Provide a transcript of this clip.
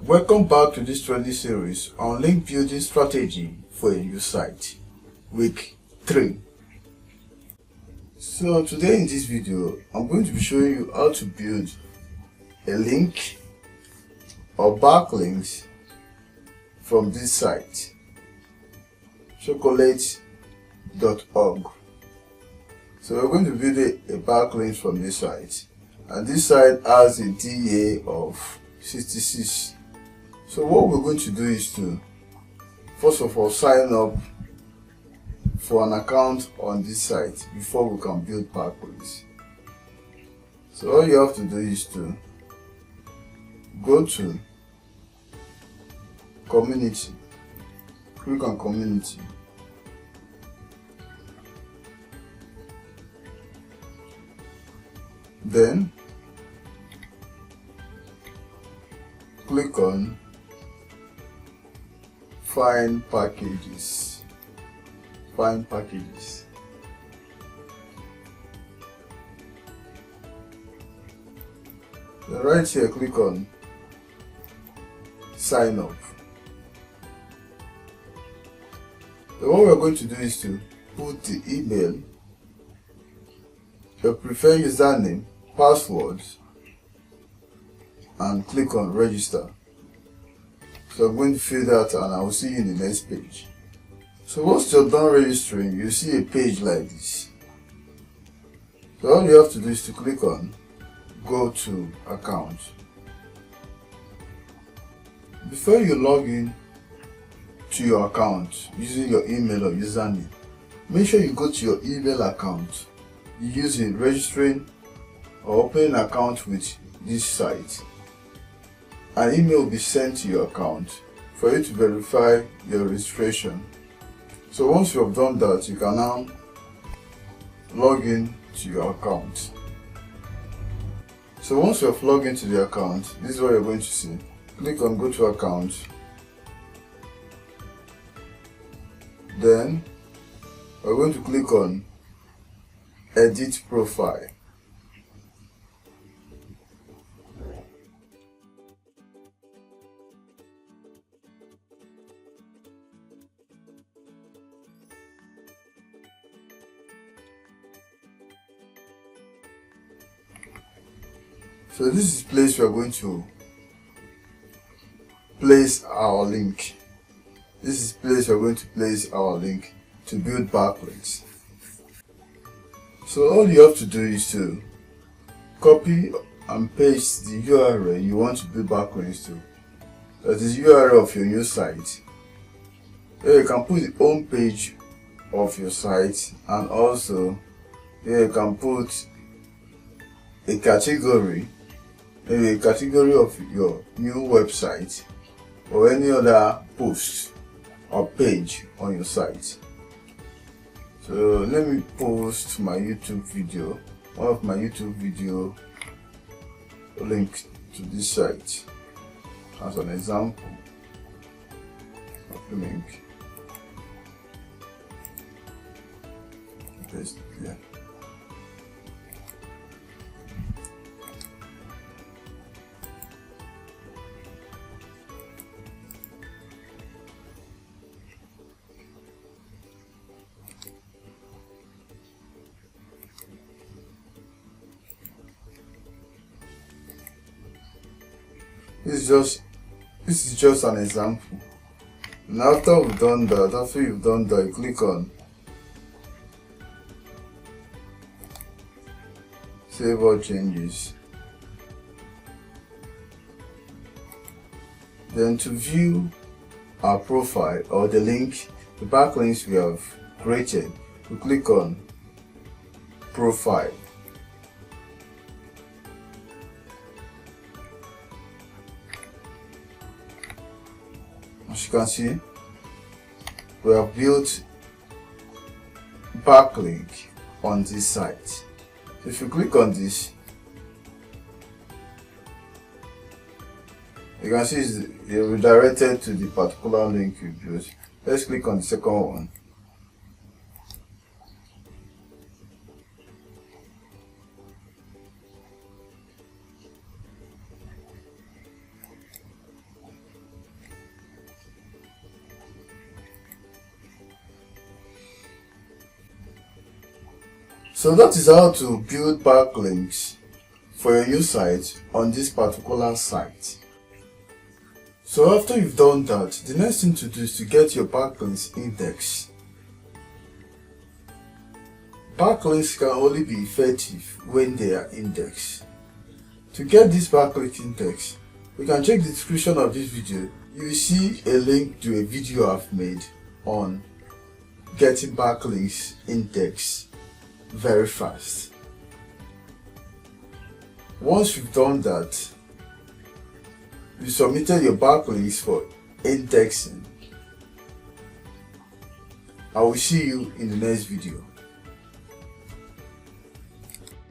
Welcome back to this training series on link building strategy for a new site, week 3. So today in this video, I'm going to be showing you how to build a link or backlinks from this site, chocolate.org. So we're going to build a backlink from this site, and this site has a DA of 66. So what we're going to do is to first of all sign up for an account on this site before we can build backlinks. So all you have to do is to go to community, click on community, then click on find packages. Then right here click on sign up. So what we're going to do is to put the email, your preferred username, password, and click on register. So I'm going to fill that and I will see you in the next page. So once you're done registering, you see a page like this. So all you have to do is to click on go to account. Before you log in to your account using your email or username, make sure you go to your email account using registering or opening an account with this site. An email will be sent to your account for you to verify your registration. So once you have done that, you can now log in to your account. So once you have logged into the account, this is what you're going to see. Click on go to account. Then we're going to click on edit profile. So this is the place we are going to place our link. This is the place we are going to place our link to build backlinks. So all you have to do is to copy and paste the URL you want to build backlinks to. That is the URL of your new site. Here you can put the home page of your site, and also here you can put a category, maybe a category of your new website or any other post or page on your site. So let me post my YouTube video, one of my YouTube video link to this site as an example of the link. Paste it here. This is just an example. And after you've done that, you click on save all changes. Then to view our profile or the link, the backlinks we have created, we click on profile. As you can see, we have built backlink on this site. So if you click on this, you can see it's redirected to the particular link you built. Let's click on the second one. So that is how to build backlinks for your new site on this particular site. So after you've done that, the next thing to do is to get your backlinks index. Backlinks can only be effective when they are indexed. To get this backlink index, you can check the description of this video. You will see a link to a video I've made on getting backlinks indexed very fast. Once you've done that, you submitted your backlinks for indexing. I will see you in the next video.